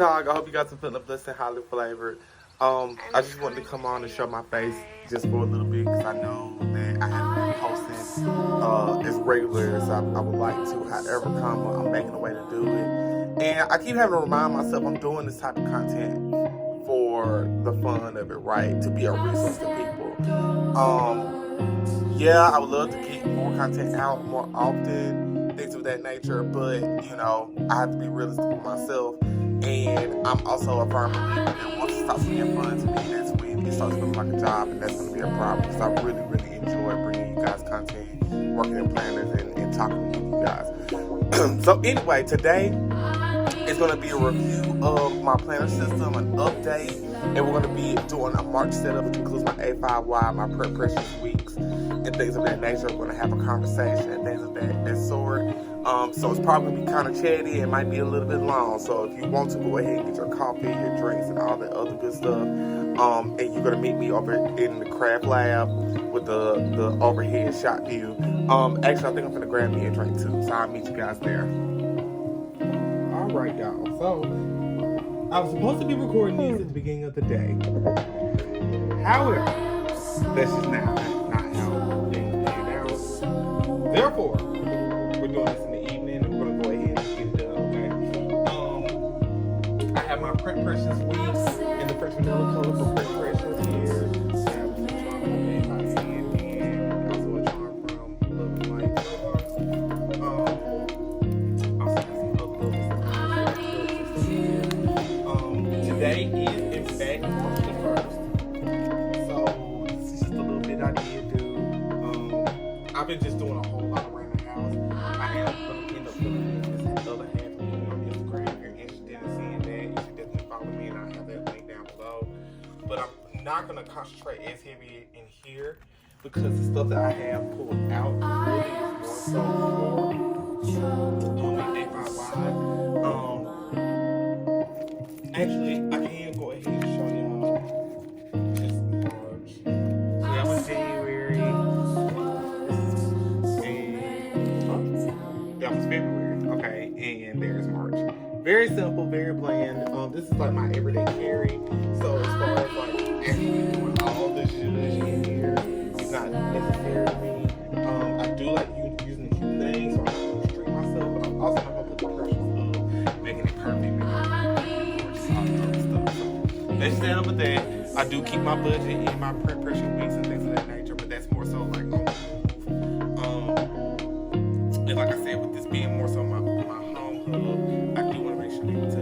dog. I hope you guys are feeling blessed and highly flavored. I just wanted to come on and show my face just for a little bit because I know that I haven't been posting as regular as I would like to. However, I'm making a way to do it. And I keep having to remind myself I'm doing this type of content for the fun of it, right? To be a resource to people. Yeah, I would love to get more content out more often, things of that nature, but, you know, I have to be realistic with myself. And I'm also a firm believer that once it stops being fun to me, that's when it starts feeling like a job, and that's going to be a problem because I really, really enjoy bringing you guys content, working in planners, and talking to you guys. So anyway, today is going to be a review of my planner system, an update, and we're going to be doing a March setup, which includes my A5W, my Printpression weeks, and things of that nature. We're going to have a conversation and things of that sort. So it's probably going to be kind of chatty. It might be a little bit long. So if you want to, go ahead and get your coffee, your drinks, and all that other good stuff. And you're going to meet me over in the craft lab with the overhead shot view. Actually, I think I'm going to grab me a drink too. So I'll meet you guys there. Alright, y'all. So I was supposed to be recording these at the beginning of the day. However, that's just not how things panned out. Therefore, we're doing this in the evening, and we're gonna go ahead and get it done, okay? I have my Printpression weeks in the fresh vanilla color for Printpression here. I have some charm made by hand and also a charm from Love and Light. Also have some other today is in fact March the 1st. So this is just a little bit I did do. I've been just doing a whole lot around the house. I am going to end up putting this other half of me on Instagram. If you're interested in seeing that, you should definitely follow me, and I'll have that link down below. But I'm not going to concentrate as heavy in here because the stuff that I have pulled out really is more so for the A5Y. Actually, I can go ahead and show y'all this March. So that was January. And that was February. Okay, and there's March. Very simple, very bland. This is like my everyday carry. So as far as like actually doing all the zhuzh in here, it's not necessary to me. I do like using the cute things, so I'm not going to restrict myself, but I'm also not going to put the pressure of making it perfect. That's the end of that. I do keep my budget in my Printpression weeks and things of that nature, but that's more so like on the move. And like I said, with this being more so my home hub, I do want to make sure people to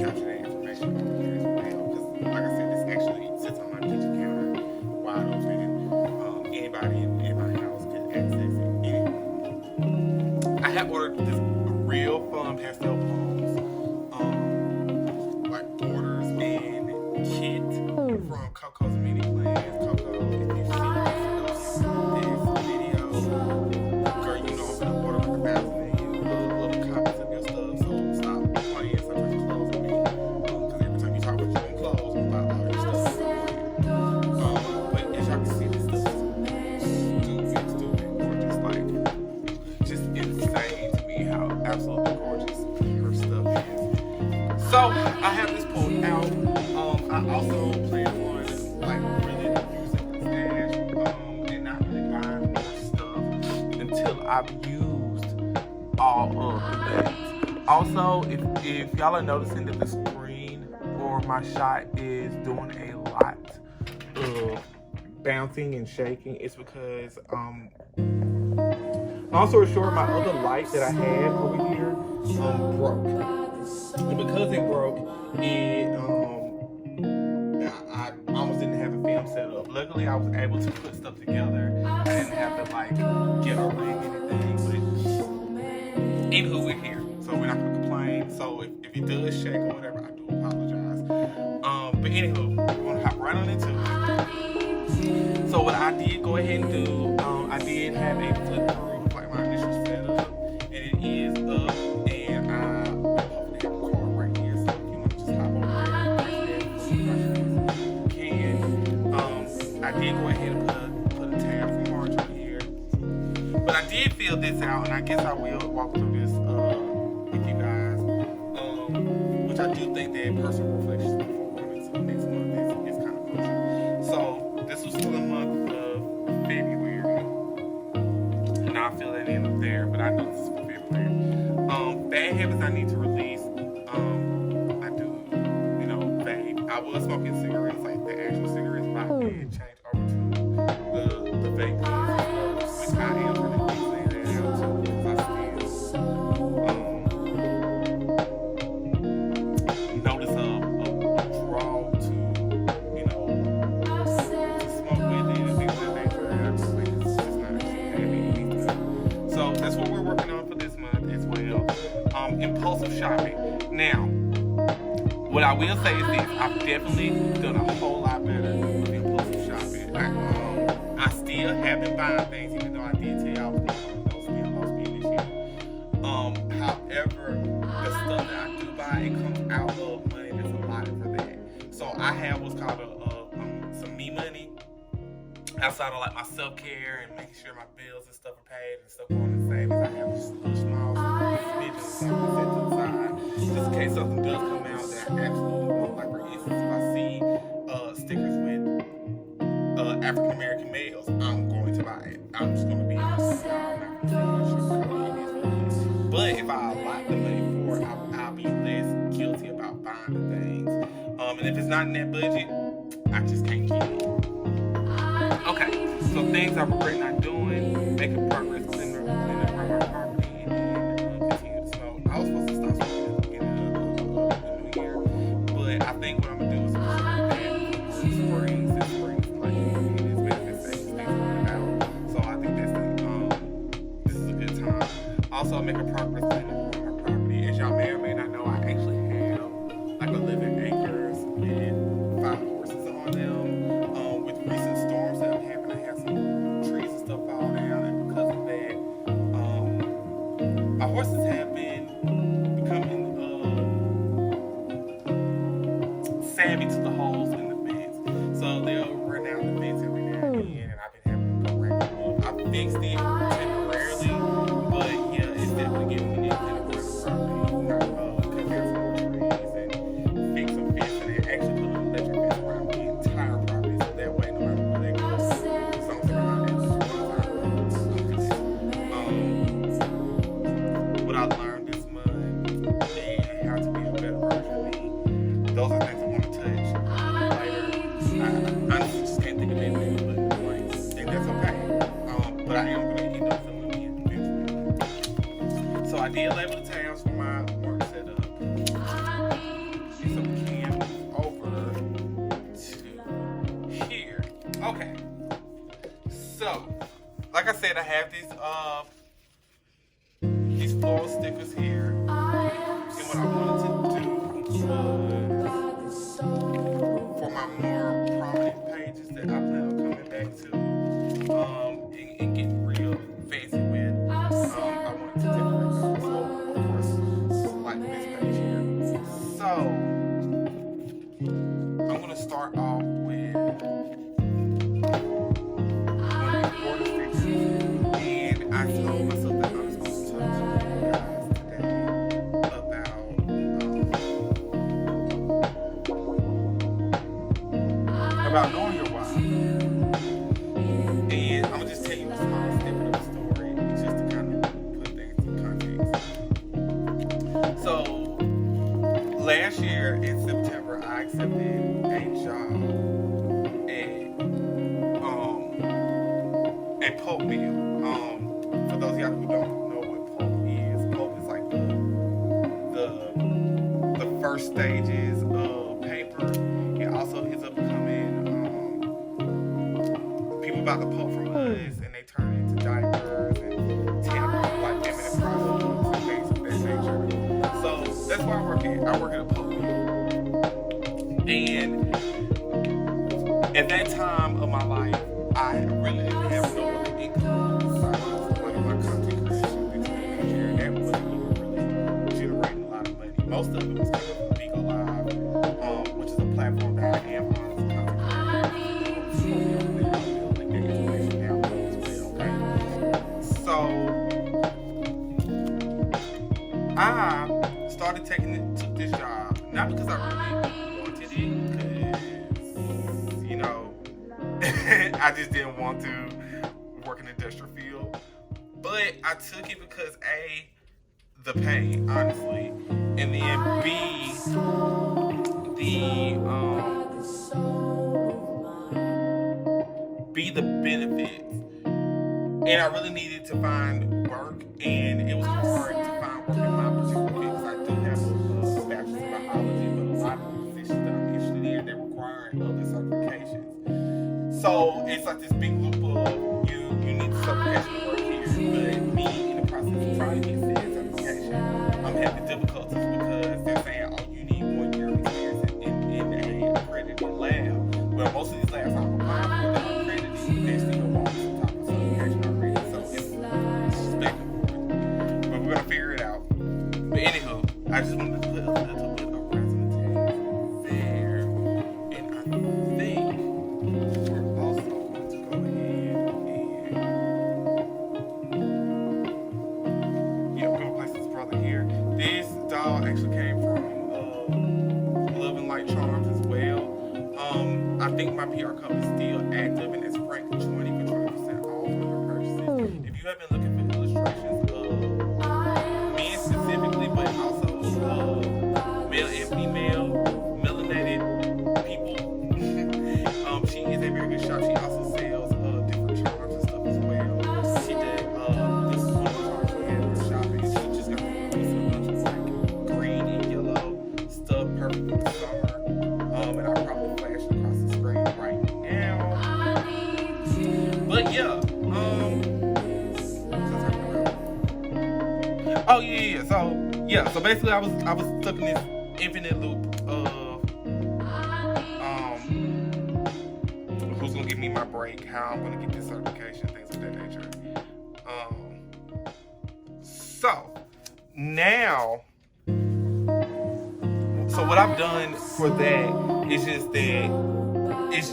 capture that information over there as well. Because like I said, this actually sits on my kitchen counter wide open. Anybody in my house can access it anyway. I have ordered this real fun pastel blooms, like borders and kit from Coco's Mini Plans. Coco, if you see this video, girl, you know I'm gonna order like 1,000 of you little copies of your stuff. So stop playing such a clothes with me. Because every time you talk about your own clothes, I'm about all your stuff. But as y'all can see, this stuff is stupid, gorgeous, like just insane to me how absolutely gorgeous her stuff is. So I have this pulled out. I also plan on like really using the stash and not really buying more stuff until I've used all of the things. Also, if y'all are noticing that the screen or my shot is doing a lot of bouncing and shaking, it's because long story short, my other light that I had over here broke. And because it broke, I almost didn't have a film set up. Luckily, I was able to put stuff together. I didn't have to like get a ring or anything. But anywho, we're here, so we're not gonna complain. So if it does shake or whatever, I do apologize. But anywho, we're gonna hop right on into it. So what I did go ahead and do, I did have a flip through like my initial setup, and it is up. And I hopefully have a card right here, so if you want to just hop over there and can. I did go ahead and put a tab for March on here, but I did fill this out, and I guess I will walk through this with you guys, which I do think that personal reflection before going into the next month is kind of crucial. So this was for the month of February, and I feel that end up there, but I know this is for February. Bad habits I need to release. I do, vape. I was smoking cigarettes, like the actual cigarettes, but I did change over to the vape pens, which I am really saying that out too, because I still notice a draw to, to smoke with it and things of that nature. And I just think it's just not heavy. So that's what we're working on for this month as well. Impulsive shopping. Now, what I will say is this: I've definitely done a whole lot better with impulsive shopping. I still have been buying things, even though I did tell you I was going to low speed this year. However, the stuff that I do buy, it comes out of money that's allotted for that. So I have what's called some me money outside of like my self-care and making sure my bills and stuff are paid and stuff going in savings. I have just a little small smidgen set to the side just in case something does come out that I absolutely want. Like for instance, if I see stickers with African American males, I'm going to buy it. I'm just going to be honest. But if I allot the money for it, I'll be less guilty about buying the things. And if it's not in that budget, I just can't keep it. Okay, so things I regret not doing, making progress cleaning around my property, and then continue to smoke. I was supposed to stop smoking at the beginning of the new year, but I think what I'm going to do is springs, like, it's benefits things coming out. So I think this is a good time. Also, making progress cleaning around my property. As y'all may or may not know, I actually have like 11 acres with 5 horses on them. With recent storms that have happened, I had some trees and stuff fall down, and because of that, my horses have been becoming savvy to the holes in the fence. So they'll run down the fence every now and then, and I've been having to go around it. I fixed it temporarily, but yeah, it's definitely getting me into the property. Cut down some more trees and fix some fence, and then actually put an electric fence around the entire property, so that way no matter where they go, as long as they're not in the what I learned this month and how to be a better version of me, those are things I want to touch later. I honestly just can't think of anything to put in the place, and that's okay. But I am going to end up filling in eventually. So I did label the tabs for my work setup. So we can move over to here. Okay. So, like I said, I have these floral stickers here. And what I wanted to do was for my more prominent pages that I plan on coming back to and getting real fancy with. I wanted to decorate those. So, of course, like this page here. So, I'm going to start off with one of these border stickers. And I told myself that I was going to talk to you guys today about knowing your why. And I'm going to just tell you a small snippet of the story just to kind of put things in context. So, last year in September, I accepted a job at Pulp Mill. For those of y'all who don't know what Pulp is like the first stages of paper. It also ends up becoming people buy the pulp from us and they turn it into diapers and tampons, like feminine products and things of that nature. So that's why I work at a Pulp Mill. And at that time of my life, I really didn't have no other income besides one of my content creation and that wasn't even really generating a lot of money. Most of it was coming from Vigo Live, which is a platform that I am on as a content creator. I'll link that information down below as well, okay? So I started took this job, not it because, you know, I just didn't want to work in the industrial field. But I took it because A, the pay, honestly, and then B, the benefits. And I really needed to find work, and it was hard to find work in my particular field because I do have a bachelor's in biology, but a lot of the positions that I'm interested in that require other certifications. So it's like this big loop of you need the certification to work here, but me in the process of trying to get said certification, I'm having difficulties because they're saying, oh, you need 1 year of experience in a accredited lab. Well, most of these labs I'm applying for that are accredited, they still want some type of certification already. So it's back and forth. But we're gonna figure it out. But anywho, I just wanted to put a little bit of resume there, and I think we're also going to go ahead and we're gonna place this brother here. This doll actually came from Love and Light Charms as well. I think my PR code is still active, and it's ranked 20 for 20% off of your purchases. If you have been looking for illustrations of men specifically, but also male and female melanated people, she is a very good shop. She also sells different charms and stuff as well. She did this is one of the charms we had in her shop, and she just got a bunch of like green and yellow stuff, perfect for the summer. And I'll probably flash it across the screen right now. But yeah, oh yeah. So basically, I was stuck in this infinite loop of who's gonna give me my break, how I'm gonna get this certification, things of that nature. So now. So what I've done for that is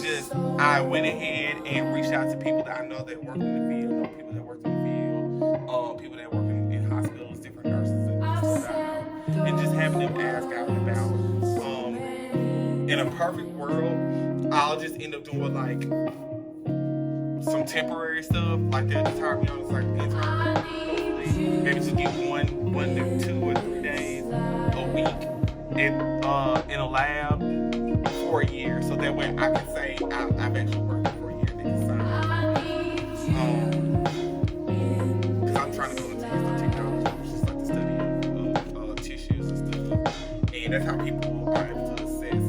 just I went ahead and reached out to people that I know that work in the field, know people that work in the field, people that work in hospitals, different nurses and stuff that I know, and just having them ask out and about. In a perfect world, I'll just end up doing like some temporary stuff, like they'll just hire me on like intern, maybe just get one to 2 or 3 days a week in a lab for a year, so that way I can say I've actually worked for a year. They can sign. Because I'm trying to go into technology, which is like the study of tissues and stuff, and that's how people are able to assess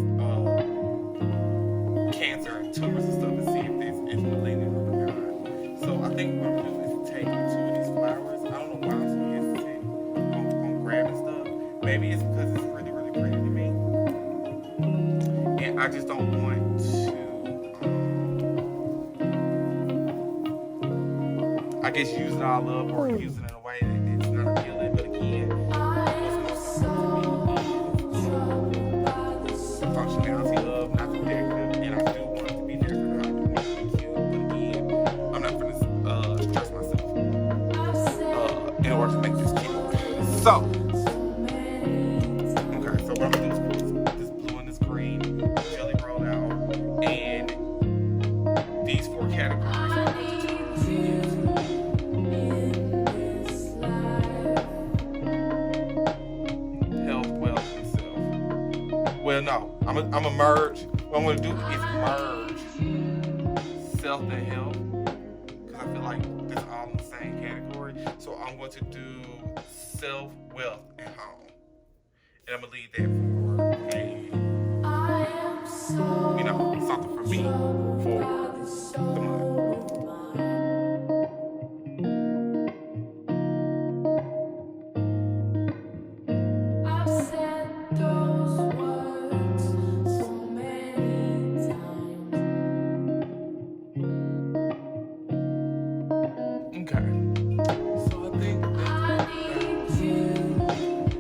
cancer and tumors and stuff and see if it's related or not. So I think what I'm gonna do is take 2 of these flowers. I don't know why I'm so hesitant on grabbing stuff. Maybe it's because it's really pretty to me, and I just don't want to I guess use it all up or use it in a way that it's not appealing. But again, what's most important to me is the functionality of, not the decorative, and I do want it to be decorative, I do want it to be cute, but again, I'm not going to stress myself in order to make this cute. So what I'm gonna do is put this blue and this green jelly rolled out, and these 4 categories I'm going to turn into health, wealth, and self. Well, no, I'm a merge. What I'm gonna do is merge self and health, because I feel like that's all in the same category. So I'm going to do self, wealth, and home. And I'm gonna leave that for something for me for the month. Okay. So I think that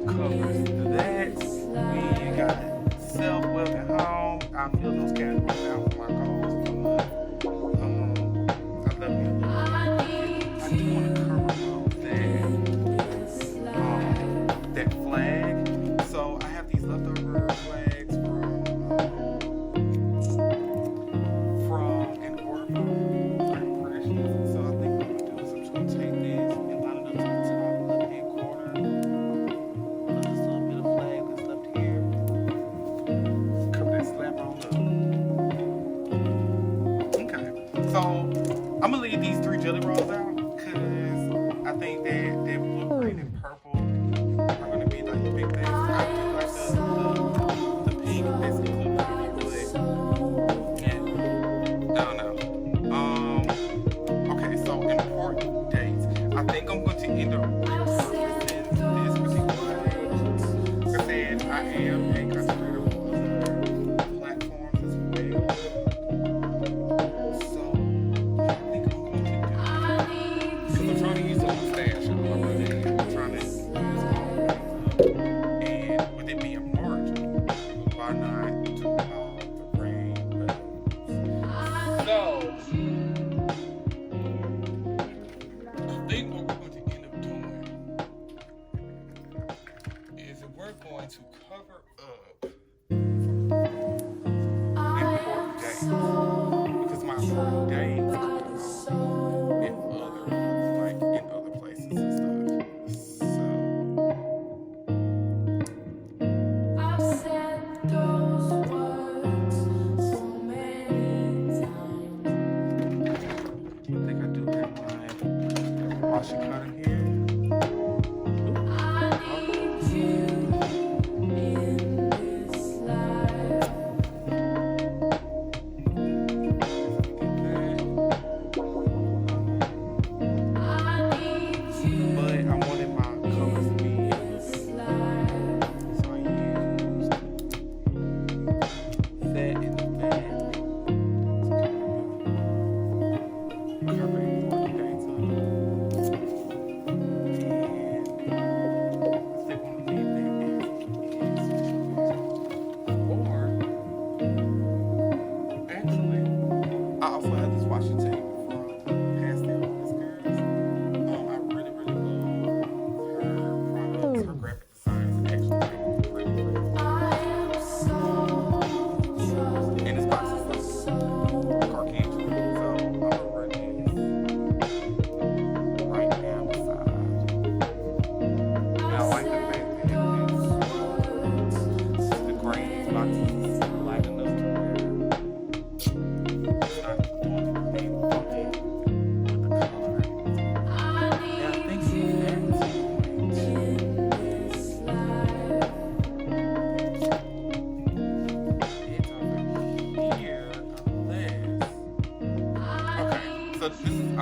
covers that. We got self, wealth, and home. I feel those categories out for my goals for the month. I love you a little bit. I do want to cover up that flag. So I have these leftover flags from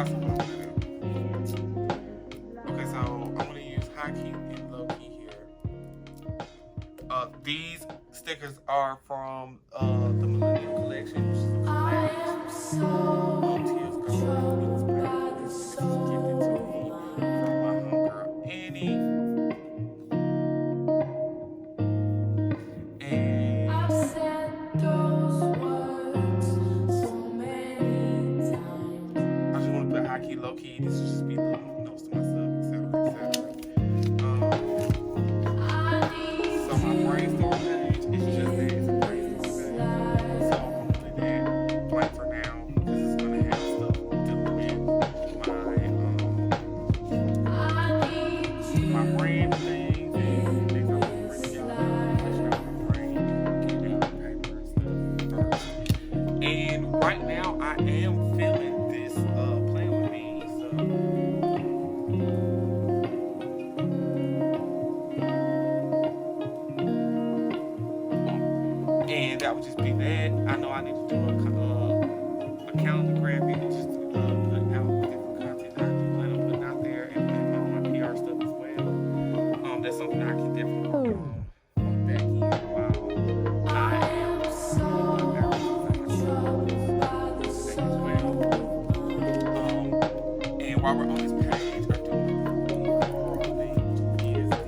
also what I'm gonna do. Okay, so I'm gonna use high key and low key here. These stickers are from the Millennium Collection, which is a collage. Tears Gold. It was gifted to me from my homegirl Annie. And I've said those words so many times. I just want to put high key, low key. This should just be little notes to myself, etc., etc. So my brainstorm page is just that. It's a brainstorm page. So I'm gonna leave that blank for now because it's gonna have stuff dealing with my brand things and things I want to bring to y'all. Flesh out my brain, get down on paper and stuff first. And right now I am feeling this playing with me. So and that would just be that. I know I need to do a calendar graphic just to put out different content that I do plan on putting out there and all my PR stuff as well. That's something I can definitely work on back end while I am and while we're on this page, I do overall thing is the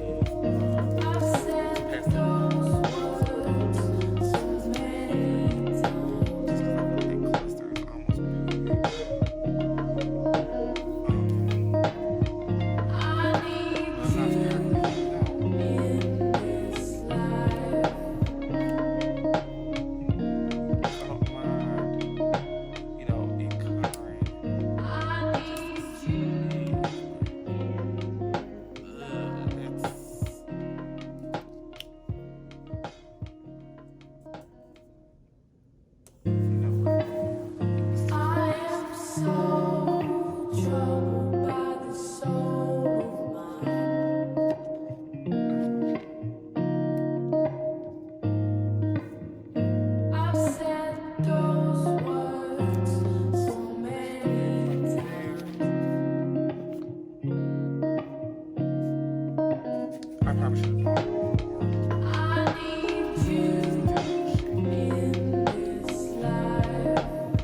I probably should have bought more.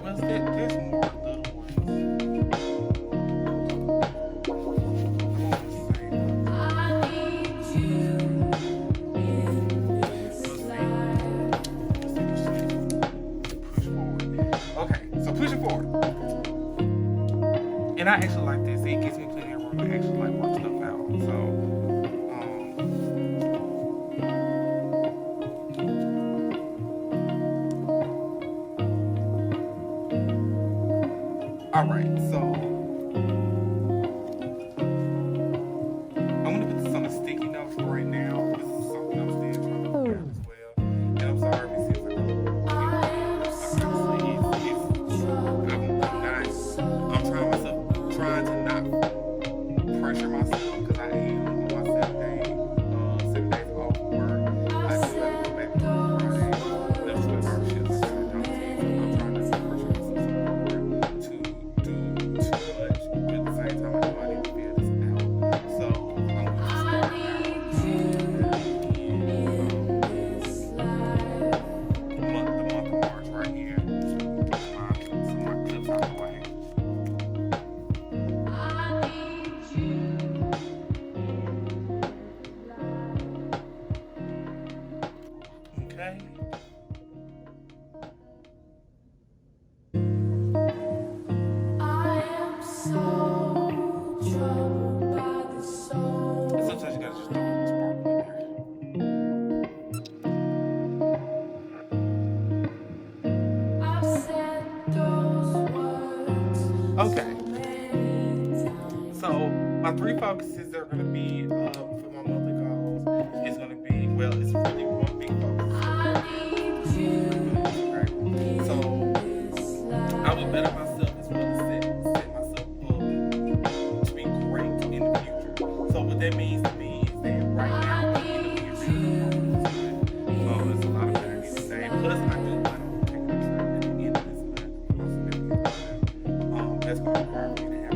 Well, there's more little ones. Push forward. Okay, so pushing forward. And I actually like this. It gives me plenty of room to actually like work stuff out. So alright, so I'm gonna put this on a sticky note for right now. This is something I'm still trying to figure out as well. And I'm sorry if it seems like I'm trying to not pressure myself because I am on my 7 days off of work. I do have to go back on Friday. That's what our shifts are going to do. I'm trying not to pressure myself to do too much, but at the same time I know I need to figure this out. So I'm going to start out in the month of March right here. Some my clips out the way. Okay. Sometimes you gotta just throw a little sparkle in there. Okay. So my 3 focuses are gonna be for my monthly goals. It's gonna be it's really one big focus. Right? So I would better myself as well as set myself up to be great in the future. So what that means to me is that right now in the future, there's a lot of better things to say. Plus, I do plan on taking a trip at the end of this month. That's going to require me to have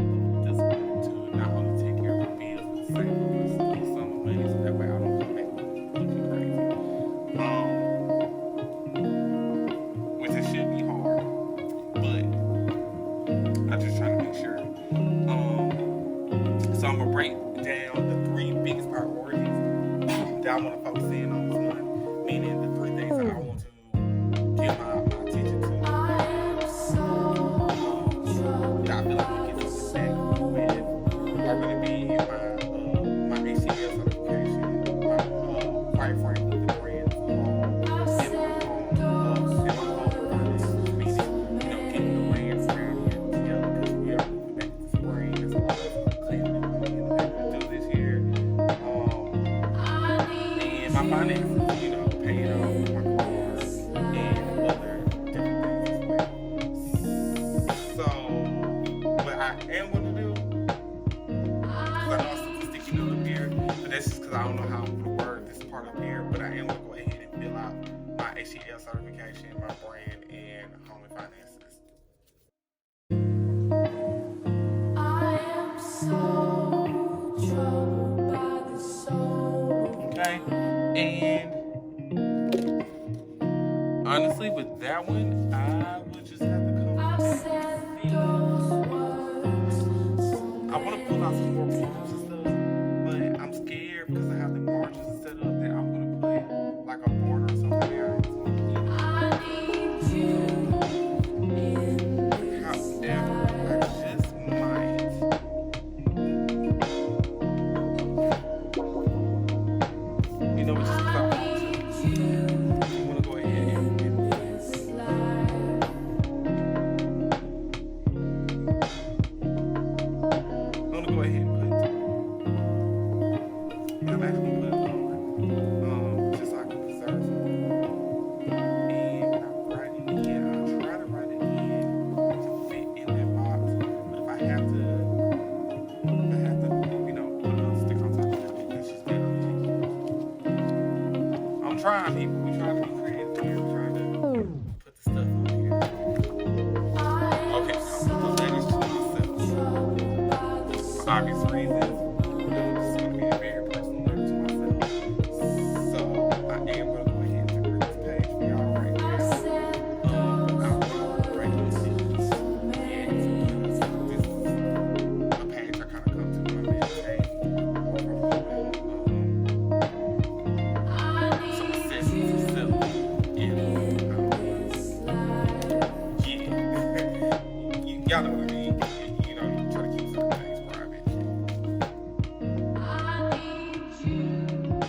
my brand and home and finances. I am so troubled by the soul. Okay, and honestly, with that one, I would just have to come I've back said and those words so I want to pull out some more prompts and stuff, but I'm scared because I have the margins set up that I'm going to put like a border or something there. I need you in this However, life. I just might. You know what? Just because I want to. I'm going to go ahead and This life. I'm going to go ahead and put. And I'm actually going to put it on. Just so I can preserve some. And when I write it in, I'll try to write it in to fit in that box. But if I have to, put a stick on top of it, that's just better. I'm trying, people. We're trying to be creative here. We're trying to put the stuff on here. Okay, so I'll put the letters to myself. For obvious reasons. This is going to be a very personal letter to myself. So I am going to go ahead and decorate this page for y'all right now. Without writing this yet, because this is a page I kind of come to when I meditate or if I'm doing some assessments of self. And yeah, y'all know what I mean. You know, you try to keep certain things private. I need you.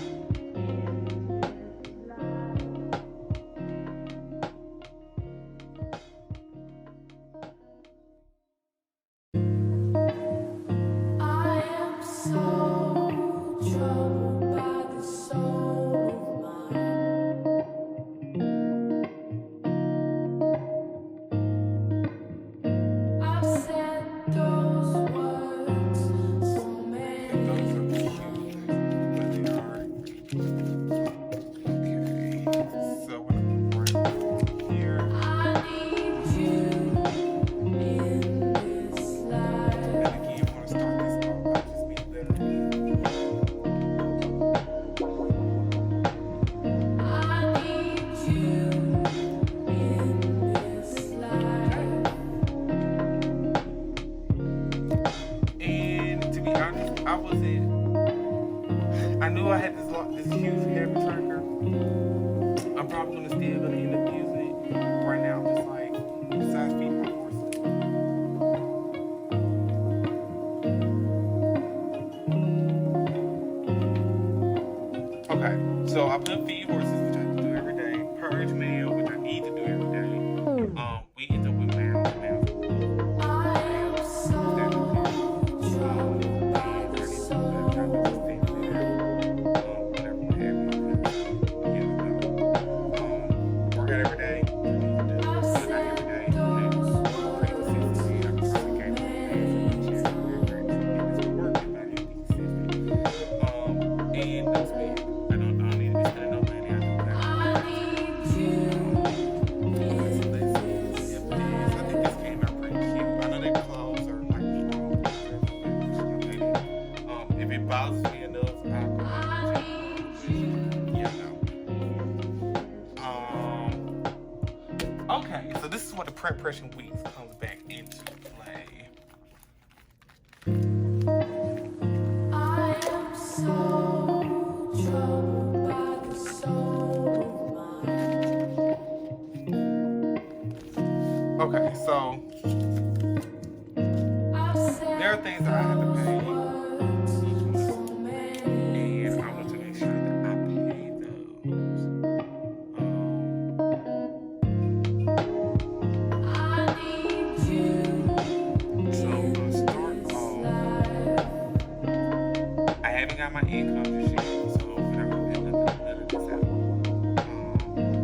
I am so troubled by the soul of mine. I've said those words so And those are many cute, but they are. Okay, so when I'm right here, I need you in this life. and again, I want to start this off by just being literally. I need you in this life. And to be honest, I knew I had this huge heavy tracker. I'm probably gonna still gonna end up using it. Right now, I'm just like, besides feeding my horses. Okay, so I put feed horses, which I have to do every day. Purge mail, which I need to do every day. We end up with mounds and mounds of wood. I am so troubled by the soul. Work out every day. I've said those words so and that's me. I don't need to be spending no money. I know that. I need you in this I life. think this came out pretty cute. I know their clothes are like strong. If it bothers me enough, I'll go ahead and change it. Yeah, no. Okay, so this is what the Printpression weeks comes back into play. I am so troubled by the soul of mine. Okay, so I've said there are things that I have to pay words each month, so many and I want to make sure that I pay those. I need you So I'm gonna in start this off. life. I haven't got my income just yet, so we're not gonna pay none of this out.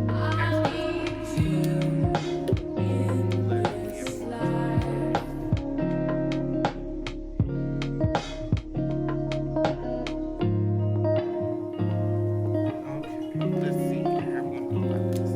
I need you in Let me this get more. life. Okay, let's see how we're gonna go about this.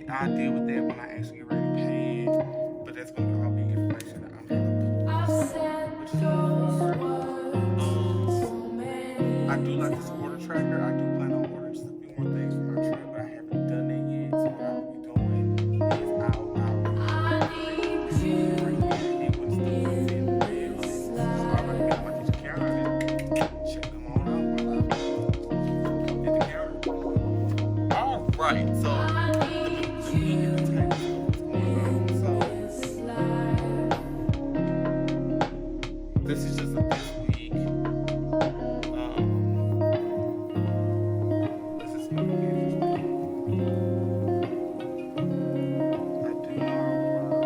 I'll deal with that when I actually get ready to pay it. But that's gonna all be information that I'm gonna put. Which is I do like this order tracker. I do plan on ordering just a few more things for my trip, but I haven't done that yet. So what I will be doing is I'll right here, and when stuff comes in the mail, it's already got my kitchen counter. Check them on out while I'm at the counter. All right, so the meat and potatoes is going on. So this is just a this week. This is gonna be interesting. I do know I'll work.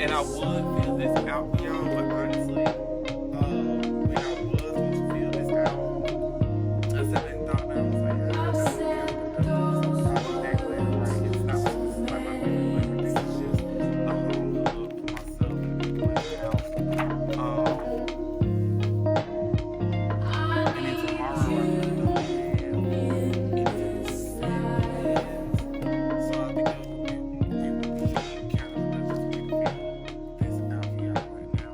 And I would fill this out for y'all, but honestly, when I was going to fill this out, I sat and thought about it. I was like, I don't know, I'll be back later, right? It's not like this is like my favorite flavor. This is just a home cook for myself and the people in the house. And then tomorrow I really don't have anything to send. So I think it would be kind of just me to fill this out for y'all right now.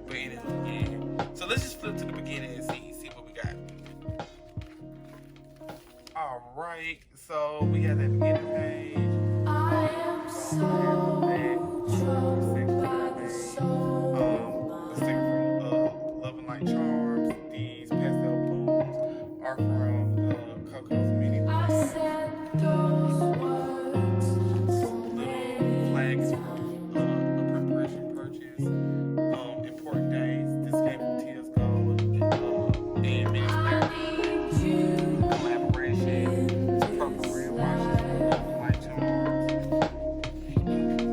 But anyway, yeah. So let's just flip to the beginning and see what we got. All right, so we got that beginning page. The sticker from Love and Light Charms. These pastel blues are from Coco's Mini Plans. Little flags from a Printpression purchase. Important days. This came from Tears Gold and Minutes Back. Collaboration. Purple Red Washes from Love and Light Charms.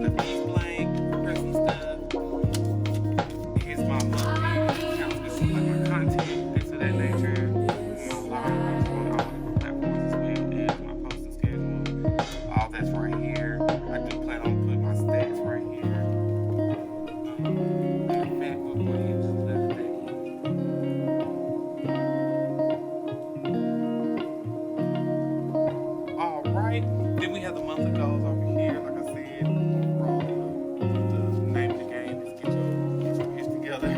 The Bees Blank. Christmas stuff. Here's my monthly accounts with some like my content, things of that nature. My live runs on all different platforms as well as my posting schedule. All that's right here. I do plan on putting my stats right here. In fact, we'll go ahead and just let that in. All right. Then we have the monthly goals over here. Like I said, the name of the game is get your pitch together.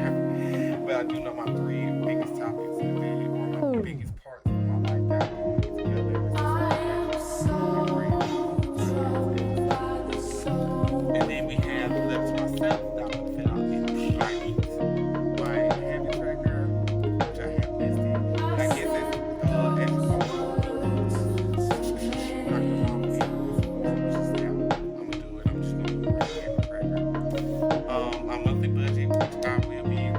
But I do know my three biggest topics and then or my biggest parts of my life that I want to get together. And then we have the letters to myself that I'm going to fill out in Chinese. My habit tracker, which I have listed. I guess that's extra my monthly budget, which I will be my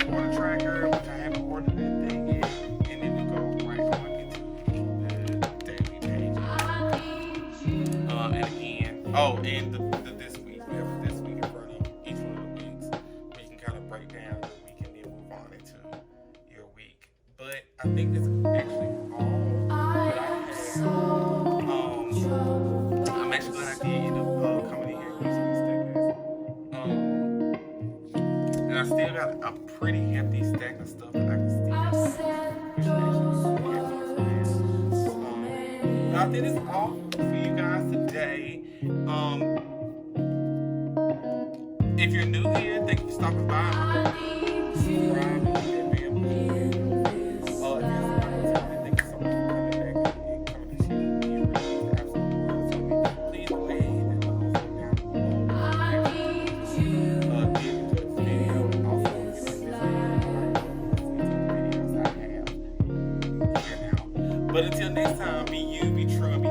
order tracker, which I haven't ordered anything yet, and then we go right on into the daily pages. And again, and the this week, we have this week in front of each one of the weeks, where you can kind of break down the week and then move on into your week. But I think that's actually all that I have. I'm actually glad I did end up coming in here and using these stickers. And I still got a pretty hefty stack of stuff that I can still which I think it's all for you guys today. If you're new here, thank you for stopping by. Subscribe and hit that bell button. Thank you so much for coming back and coming to share with me and reading the absolute words with me. Please go ahead and hit that thumbs up down below. If you enjoyed this video, and also if you like this video, like the videos I have here now. But until next time, be you, be true, and be